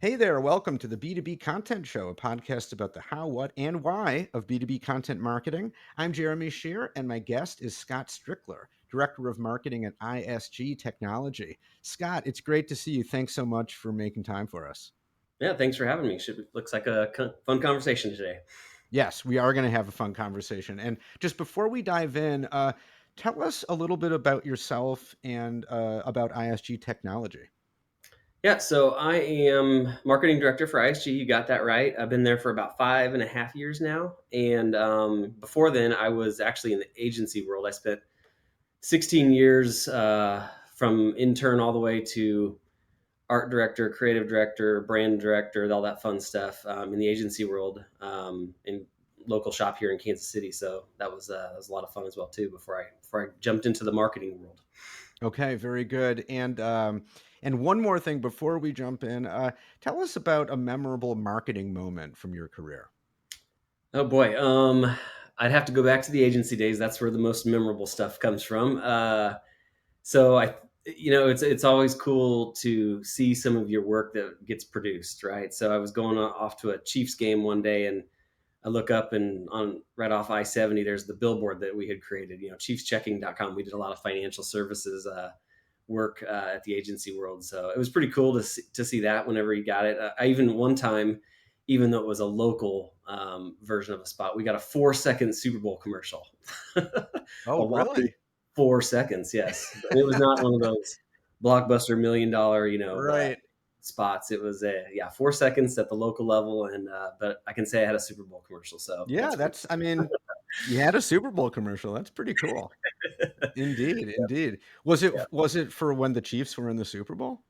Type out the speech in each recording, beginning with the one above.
Hey there, welcome to the B2B Content Show, a podcast about the how, what, and why of B2B content marketing. I'm Jeremy Shear, and my guest is Scott Strickler, Director of Marketing at ISG Technology. Scott, it's great to see you. Thanks so much for making time for us. Yeah, thanks for having me. Looks like a fun conversation today. Yes, we are going to have a fun conversation. And just before we dive in, tell us a little bit about yourself and about ISG Technology. Yeah, so I am marketing director for ISG. You got that right. I've been there for about 5.5 years now, and before then, I was actually in the agency world. I spent 16 years from intern all the way to art director, creative director, brand director, all that fun stuff in the agency world in local shop here in Kansas City. So that was a lot of fun as well too. Before I jumped into the marketing world. Okay, very good. And one more thing before we jump in, tell us about a memorable marketing moment from your career. Oh boy, I'd have to go back to the agency days. That's where the most memorable stuff comes from. It's always cool to see some of your work that gets produced, right? So I was going off to a Chiefs game one day, and I look up and on right off I-70, there's the billboard that we had created. ChiefsChecking.com. We did a lot of financial services work at the agency world, so it was pretty cool to see that whenever you got it. I even one time, even though it was a local version of a spot, we got a 4 second Super Bowl commercial. A Oh, whopping really? 4 seconds, yes. And it was not one of those blockbuster $1 million, Right. spots. It was 4 seconds at the local level, and but I can say I had a Super Bowl commercial, so Yeah, that's pretty. I mean, you had a Super Bowl commercial. That's pretty cool. Indeed, indeed. Was it for when the Chiefs were in the Super Bowl?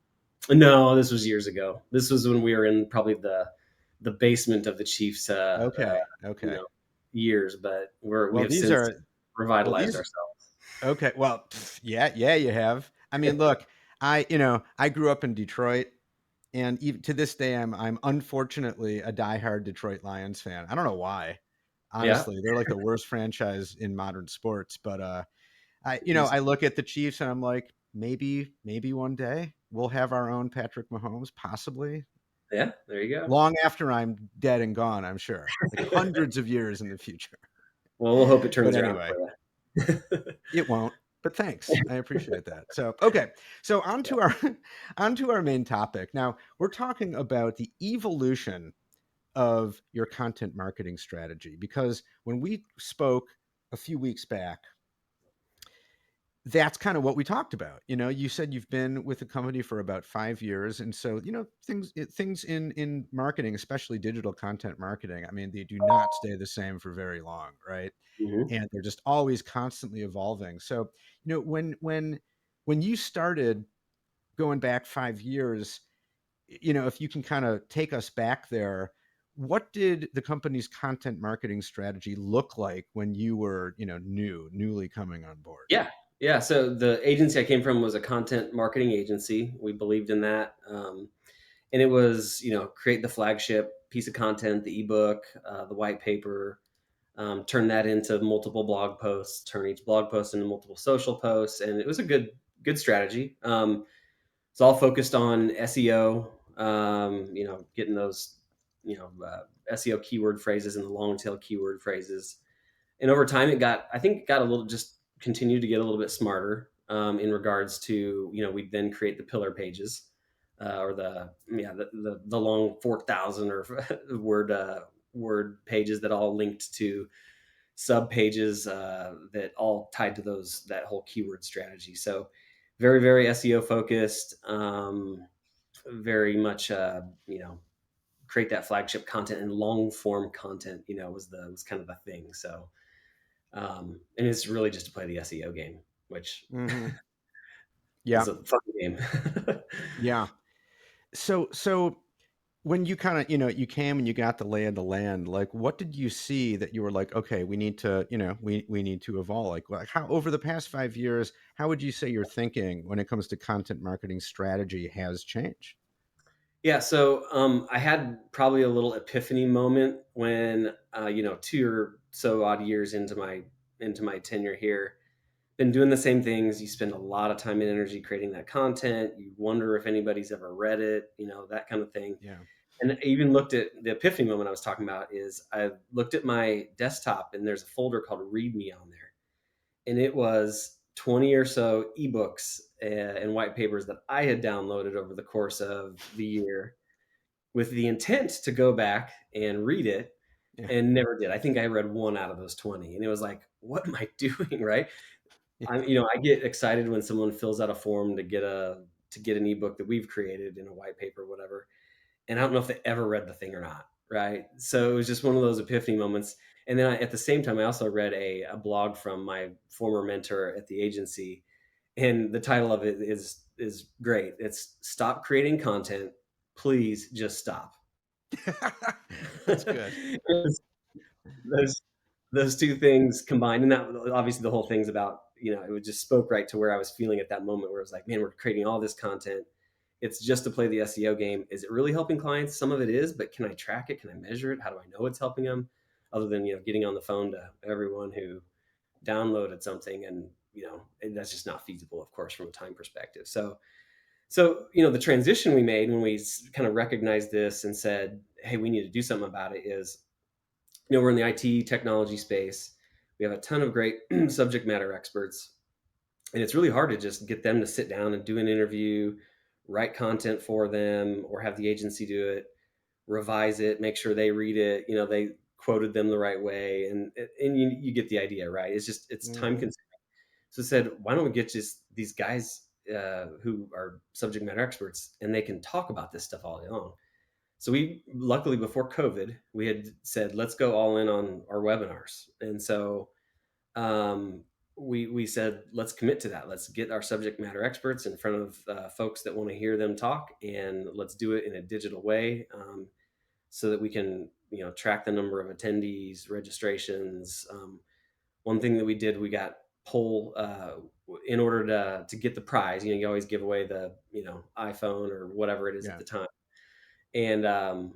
No, this was years ago. This was when we were in probably the basement of the Chiefs, Okay, you okay. know, years, but we Well, have these since are well, revitalized these ourselves. okay. Well, yeah, yeah, you have. I mean, look, I grew up in Detroit. And even to this day, I'm unfortunately a diehard Detroit Lions fan. I don't know why. Yeah, Honestly, they're like the worst franchise in modern sports. But he's I look at the Chiefs and I'm like, maybe one day we'll have our own Patrick Mahomes, possibly yeah. There you go. long after I'm dead and gone. I'm sure, like hundreds of years in the future. Well, we'll hope it But turns around anyway, for you. it won't. But thanks, I appreciate that. So okay, so on Yeah. to our on to our main topic. Now we're talking about the evolution of your content marketing strategy because when we spoke a few weeks back, that's kind of what we talked about. You said you've been with the company for about 5 years, and so things in marketing, especially digital content marketing, I mean, they do not stay the same for very long, right? Hmm. And they're just always constantly evolving. So when you started going back 5 years, if you can kind of take us back there, what did the company's content marketing strategy look like when you were, newly coming on board? Yeah, yeah. So the agency I came from was a content marketing agency. We believed in that, and it was create the flagship piece of content, the ebook, the white paper, turn that into multiple blog posts, turn each blog post into multiple social posts, and it was a good strategy. It's all focused on SEO, getting those SEO keyword phrases and the long tail keyword phrases. And over time, I think it got a little just continued to get a little bit smarter in regards to we'd then create the pillar pages or the long 4,000 or word pages that all linked to sub pages that all tied to that whole keyword strategy. So very SEO focused, very much create that flagship content and long form content. Was kind of the thing. So and it's really just to play the SEO game, which Hmm. is Yeah, a fun game. yeah. So when you kind of, you came and you got the lay of the land, like what did you see that you were like, okay, we need to, we need to evolve? Like how over the past 5 years, how would you say your thinking when it comes to content marketing strategy has changed? Yeah, so I had probably a little epiphany moment when 2 or so odd years into my tenure here. been doing the same things. You spend a lot of time and energy creating that content. You wonder if anybody's ever read it, that kind of thing. Yeah. And I even looked at the epiphany moment I was talking about is I looked at my desktop and there's a folder called README on there. And it was 20 or so ebooks and white papers that I had downloaded over the course of the year with the intent to go back and read it Yeah. and never did. I think I read one out of those 20 and it was like, what am I doing? Right. Yeah. I get excited when someone fills out a form to get an ebook that we've created in a white paper, whatever. And I don't know if they ever read the thing or not. Right. So it was just one of those epiphany moments. And then at the same time, I also read a blog from my former mentor at the agency, and the title of it is great. It's "Stop Creating Content, Please Just Stop." That's good. It's those those two things combined, and that obviously the whole thing's about, it just spoke right to where I was feeling at that moment, where it was like, man, we're creating all this content. It's just to play the SEO game. Is it really helping clients? Some of it is, but can I track it? Can I measure it? How do I know it's helping them? Other than getting on the phone to everyone who downloaded something, and that's just not feasible, of course, from a time perspective. So the transition we made when we kind of recognized this and said, hey, we need to do something about it is, we're in the IT technology space. We have a ton of great subject matter experts, and it's really hard to just get them to sit down and do an interview, write content for them, or have the agency do it, revise it, make sure they read it. They quoted them the right way, and you get the idea, right? It's time Hmm. consuming. So I said, why don't we get just these guys who are subject matter experts, and they can talk about this stuff all day long. So we luckily before COVID, we had said, let's go all in on our webinars. And so um, we said, let's commit to that. Let's get our subject matter experts in front of folks that want to hear them talk, and let's do it in a digital way, so that we can track the number of attendees, registrations. One thing that we did, we got poll in order to get the prize. You always give away the iPhone or whatever it is at Yeah. the time, and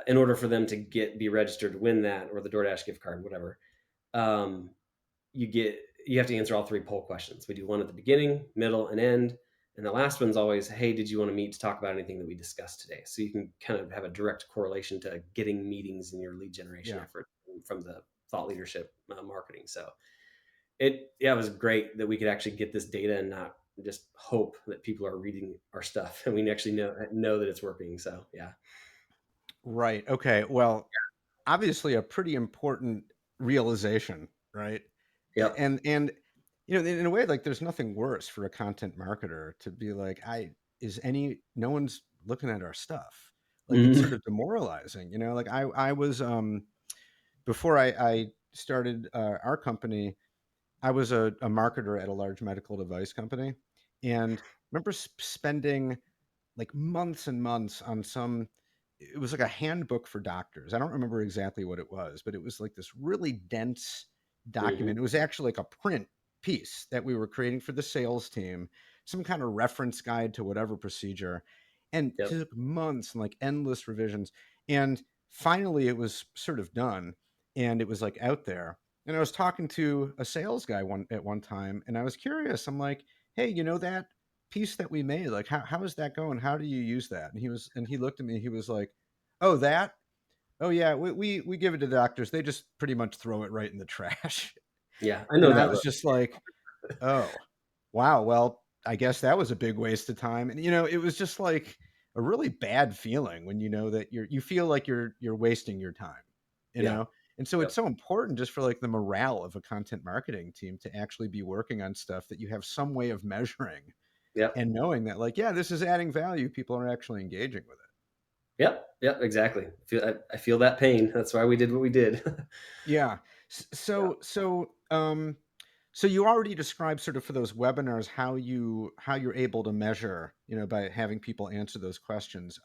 in order for them to be registered to win that, or the DoorDash gift card, whatever, um, you have to answer all three poll questions. We do one at the beginning, middle, and end. And the last one's always, hey, did you want to meet to talk about anything that we discussed today? So you can kind of have a direct correlation to getting meetings in your lead generation Yeah. effort from the thought leadership marketing. So it was great that we could actually get this data and not just hope that people are reading our stuff, and we actually know that it's working. So yeah. Right. Okay. Well, obviously a pretty important realization, right? Yep. And in a way, like there's nothing worse for a content marketer to be like, no one's looking at our stuff. Like it's sort Mhm. of demoralizing, like I was before I started our company, I was a marketer at a large medical device company, and remember spending like months and months on some, it was like a handbook for doctors. I don't remember exactly what it was, but it was like this really dense Mhm. document. It was actually like a print piece that we were creating for the sales team, some kind of reference guide to whatever procedure, and it Yep. took months and like endless revisions. And finally it was sort of done, and it was like out there. And I was talking to a sales guy one time, and I was curious. I'm like, hey, that piece that we made, like how is that going? How do you use that? And he looked at me, he was like, oh, that, oh yeah, we give it to the doctors, they just pretty much throw it right in the trash. Yeah, I And know I that was look. just like, oh, wow, well, I guess that was a big waste of time. And it was just like a really bad feeling when that you feel like you're wasting your time, you Yeah. know? And so it's Yep. so important just for like the morale of a content marketing team to actually be working on stuff that you have some way of measuring Yep. and knowing that, like, yeah, this is adding value, people are actually engaging with it. Yep. Yep. Exactly. I feel that pain. That's why we did what we did. Yeah. Yeah. So you already described sort of for those webinars how you're able to measure, by having people answer those questions.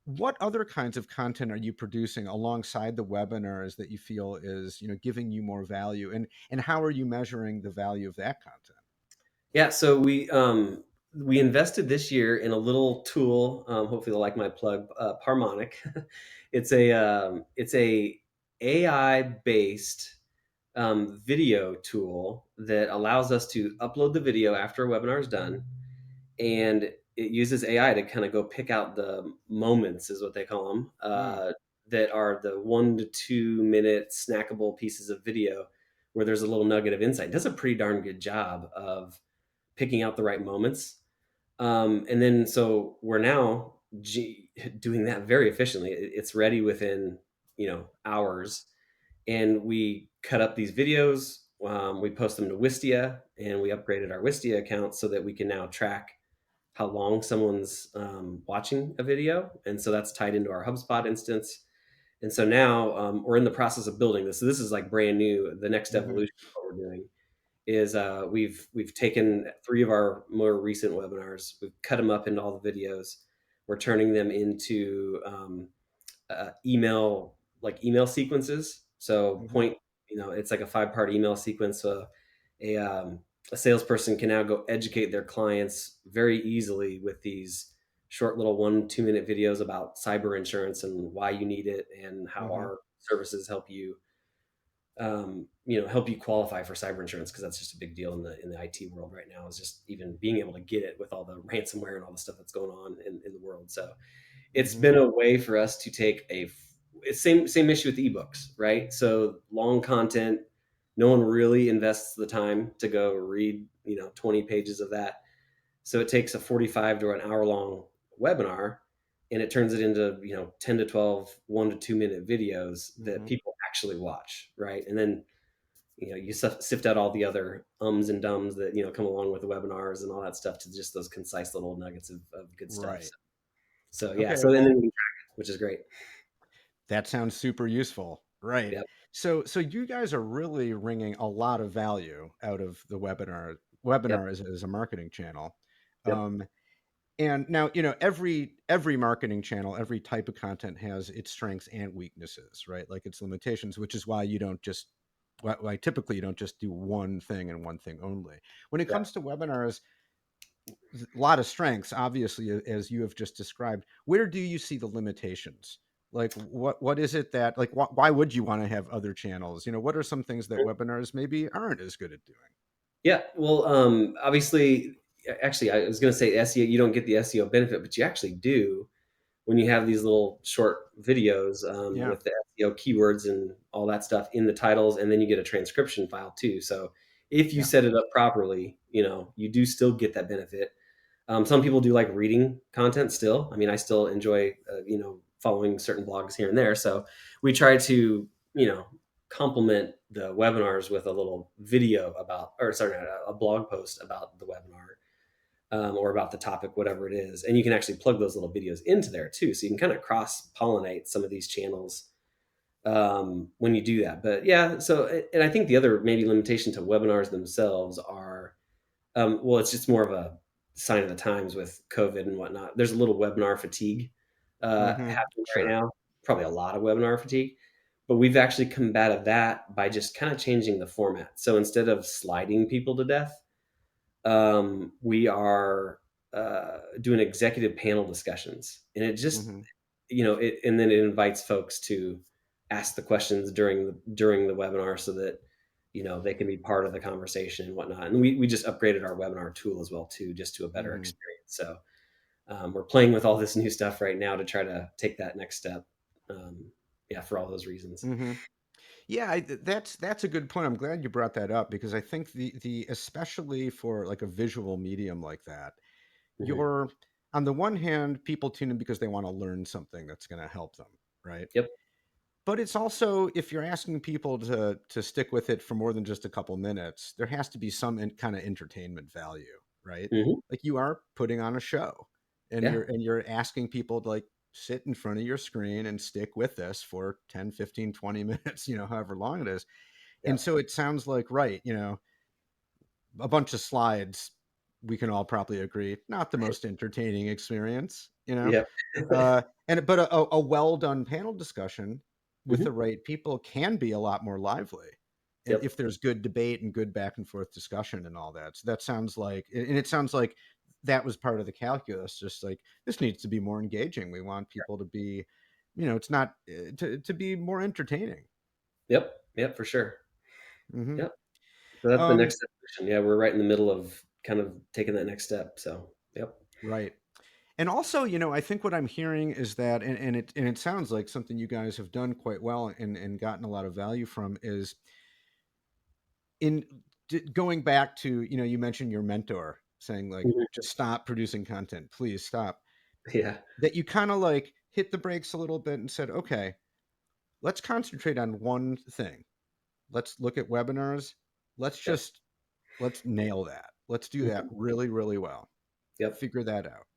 What other kinds of content are you producing alongside the webinars that you feel is, giving you more value, and how are you measuring the value of that content? Yeah. So we invested this year in a little tool. Hopefully, they'll like my plug. Parmonic. It's a AI based video tool that allows us to upload the video after a webinar is done, and it uses AI to kind of go pick out the moments, is what they call them, Mm, that are the 1 to 2 minute snackable pieces of video where there's a little nugget of insight. It does a pretty darn good job of picking out the right moments. And then so we're now doing that very efficiently. It's ready within hours, and we cut up these videos. We post them to Wistia, and we upgraded our Wistia account so that we can now track how long someone's watching a video, and so that's tied into our HubSpot instance. And so now we're in the process of building this. So this is like brand new. The next hmm evolution of what we're doing is we've taken 3 of our more recent webinars, we've cut them up into all the videos, we're turning them into email, like email sequences. So hmm point, it's like a 5-part email sequence. So a a salesperson can now go educate their clients very easily with these short little 1 2 minute videos about cyber insurance and why you need it and how hmm our services help you help you qualify for cyber insurance, because that's just a big deal in the IT world right now, is just even being able to get it with all the ransomware and all the stuff that's going on in the world. So it's hmm been a way for us to take it's same issue with ebooks, right? So long content, no one really invests the time to go read 20 pages of that. So it takes a 45 to an hour long webinar, and it turns it into 10 to 12 1 to 2 minute videos that hmm people actually watch, right? And then you sift out all the other ums and dums that come along with the webinars and all that stuff to just those concise little nuggets of good stuff. Right. So yeah, Okay. so then Well, we can track it, which is great. that sounds super useful. Right. Yep, So you guys are really wringing a lot of value out of the yep, webinar as a marketing channel. yep. Um, and now, every marketing channel, every type of content has its strengths and weaknesses, right? Like its limitations, which is why you don't just why typically you don't just do one thing and one thing only. When it Yeah. comes to webinars, a lot of strengths, obviously, as you have just described. Where do you see the limitations? Like, what is it that, like, why would you want to have other channels? What are some things that webinars maybe aren't as good at doing? Yeah, well, obviously, actually, I was going to say SEO. You don't get the SEO benefit, but you actually do when you have these little short videos Yeah, with the SEO keywords and all that stuff in the titles, and then you get a transcription file too. So if you yeah, set it up properly, you do still get that benefit. Some people do like reading content still. I mean, I still enjoy, following certain blogs here and there. So we try to, complement the webinars with a little video about, or sorry, not a blog post about the webinar, or about the topic, whatever it is. And you can actually plug those little videos into there too. So you can kind of cross pollinate some of these channels when you do that. But yeah, so, and I think the other maybe limitation to webinars themselves are, well, it's just more of a sign of the times with COVID and whatnot. There's a little webinar fatigue happening right sure. now, probably a lot of webinar fatigue. But we've actually combated that by just kind of changing the format. So instead of sliding people to death, we are doing executive panel discussions, and it just hmm and then it invites folks to ask the questions during the webinar so that they can be part of the conversation and whatnot. And we just upgraded our webinar tool as well too, just to a better hmm experience. So we're playing with all this new stuff right now to try to take that next step. Yeah, for all those reasons. hmm Yeah, that's a good point. I'm glad you brought that up because I think the especially for like a visual medium like that, Hmm. you're on the one hand, people tune in because they want to learn something that's going to help them, right? Yep. But it's also, if you're asking people to stick with it for more than just a couple minutes, there has to be some kind of entertainment value, right? Hmm. Like you are putting on a show, and Yeah. you're asking people to like sit in front of your screen and stick with this for 10, 15, 20 minutes, however long it is. Yeah. And so it sounds like, right, a bunch of slides, we can all probably agree, not the most entertaining experience, Yep. but a well done panel discussion with the Hmm. right people can be a lot more lively. And Yep. if there's good debate and good back and forth discussion and all that. So that sounds like, and it sounds like that was part of the calculus, just like this needs to be more engaging. We want people to be, it's not to be more entertaining. Yep. Yep. For sure. Hmm. Yep. So that's the Um, next evolution. Yeah, we're right in the middle of kind of taking that next step. So, yep. right. And also, I think what I'm hearing is that, and it sounds like something you guys have done quite well and gotten a lot of value from is in going back to, you mentioned your mentor saying like, Mhm. just stop producing content, please stop. Yeah. That you kind of like hit the brakes a little bit and said, okay, let's concentrate on one thing. Let's look at webinars. Let's Yep. just let's nail that. Let's do that Mhm. really, really well. Yep. Figure that out.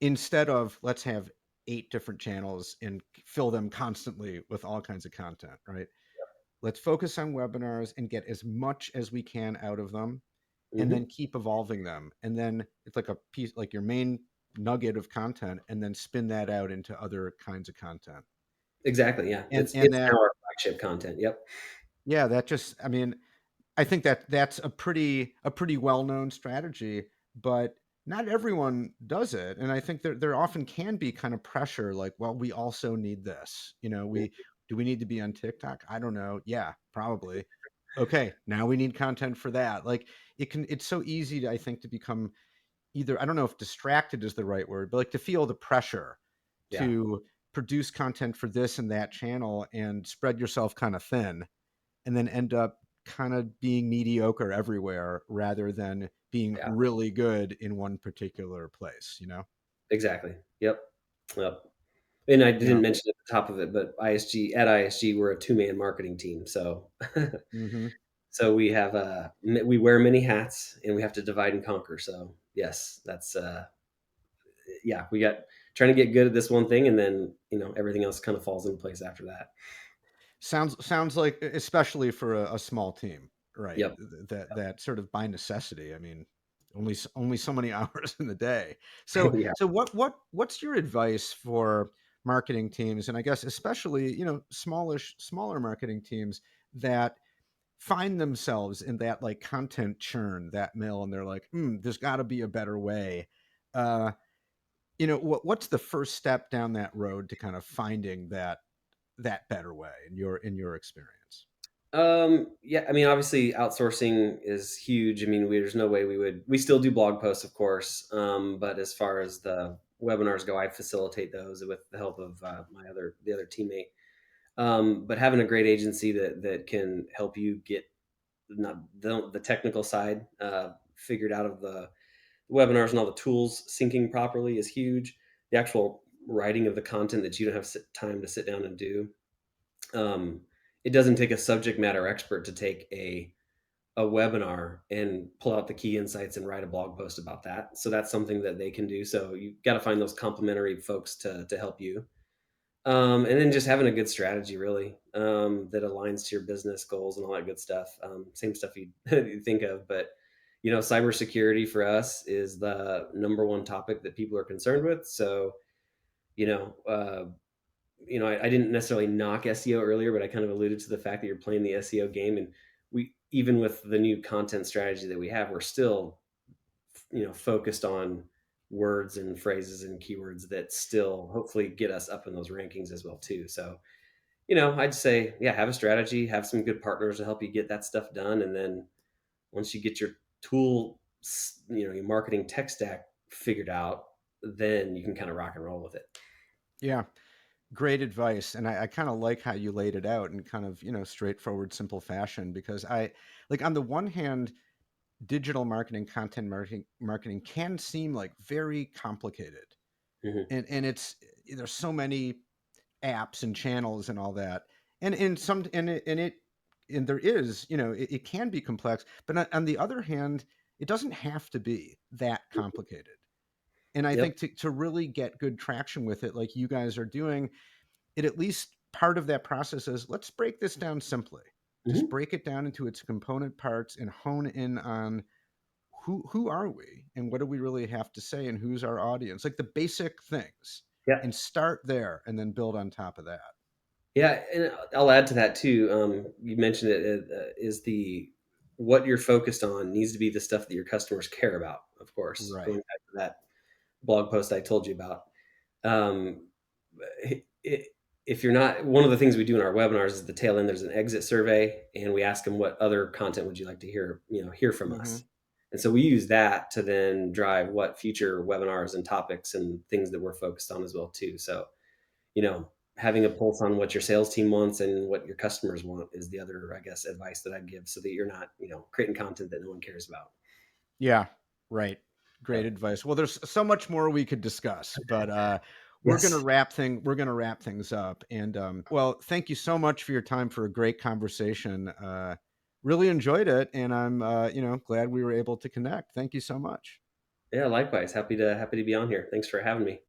Instead of let's have 8 different channels and fill them constantly with all kinds of content, right? Let's focus on webinars and get as much as we can out of them and then Mhm. keep evolving them. And then it's like a piece, like your main nugget of content, and then spin that out into other kinds of content. Exactly, yeah. And It's and it's now that, our flagship content. Yep. yeah, that just, I mean, I think that that's a pretty well-known strategy, but not everyone does it. And I think there often can be kind of pressure like, well, we also need this. Mm. We need to be on TikTok? I don't know. Yeah, probably. Okay, now we need content for that. Like it's so easy to, I think, to become either, I don't know if distracted is the right word, but like to feel the pressure Yeah, to produce content for this and that channel and spread yourself kind of thin and then end up kind of being mediocre everywhere rather than being yeah, really good in one particular place? exactly. Yep, yep. And I Yeah. didn't mention at the top of it, but ISG, we're a two-man marketing team. So Hmm. so we have, we wear many hats and we have to divide and conquer. So, yes, that's, yeah, we got trying to get good at this one thing, and then, everything else kind of falls into place after that. Sounds like, especially for a small team, right? Yep. That sort of by necessity. I mean, only so many hours in the day. So Yeah. so what's your advice for marketing teams, and I guess especially smaller marketing teams that find themselves in that like content churn, that mill, and they're like, there's got to be a better way. Uh, what's the first step down that road to kind of finding that better way in your experience? Yeah, I mean, obviously outsourcing is huge. I mean, there's no way we still do blog posts, of course. But as far as the webinars go, I facilitate those with the help of the other teammate. But having a great agency that can help you get not the technical side figured out of the webinars and all the tools syncing properly is huge. The actual writing of the content that you don't have time to sit down and do. Um, it doesn't take a subject matter expert to take a webinar and pull out the key insights and write a blog post about that. So that's something that they can do. So you got to find those complementary folks to help you. And then just having a good strategy, really, that aligns to your business goals and all that good stuff. Same stuff you think of, but cybersecurity for us is the number one topic that people are concerned with. So, you know, uh, I didn't necessarily knock SEO earlier, but I kind of alluded to the fact that you're playing the SEO game, and we even with the new content strategy that we have, we're still focused on words and phrases and keywords that still hopefully get us up in those rankings as well too. So I'd say, yeah, have a strategy, have some good partners to help you get that stuff done, and then once you get your tool, your marketing tech stack figured out, then you can kind of rock and roll with it. Yeah, great advice. And I kind of like how you laid it out in kind of, straightforward, simple fashion, because I like, on the one hand, digital marketing, content marketing can seem like very complicated. Hmm. And there's so many apps and channels and all that. And there is, it can be complex, but on the other hand, it doesn't have to be that complicated. And I Yep. think to really get good traction with it, like you guys are doing, it at least part of that process is let's break this down simply. Just Hmm. break it down into its component parts and hone in on who are we and what do we really have to say and who's our audience, like the basic things, Yeah. and start there and then build on top of that. Yeah, and I'll add to that too. You mentioned it is the what you're focused on needs to be the stuff that your customers care about. Of course, going Right. back to that blog post I told you about. Um, if you're not, one of the things we do in our webinars is the tail end, there's an exit survey, and we ask them what other content would you like to hear from Hmm. us. And so we use that to then drive what future webinars and topics and things that we're focused on as well too. So, you know, having a pulse on what your sales team wants and what your customers want is the other, I guess, advice that I'd give, so that you're not, creating content that no one cares about. Yeah, right. Great Yep. advice. Well, there's so much more we could discuss, but Yes. we're gonna wrap things up. And well, thank you so much for your time for a great conversation. Really enjoyed it, and I'm glad we were able to connect. Thank you so much. Yeah, likewise. Happy to be on here. Thanks for having me.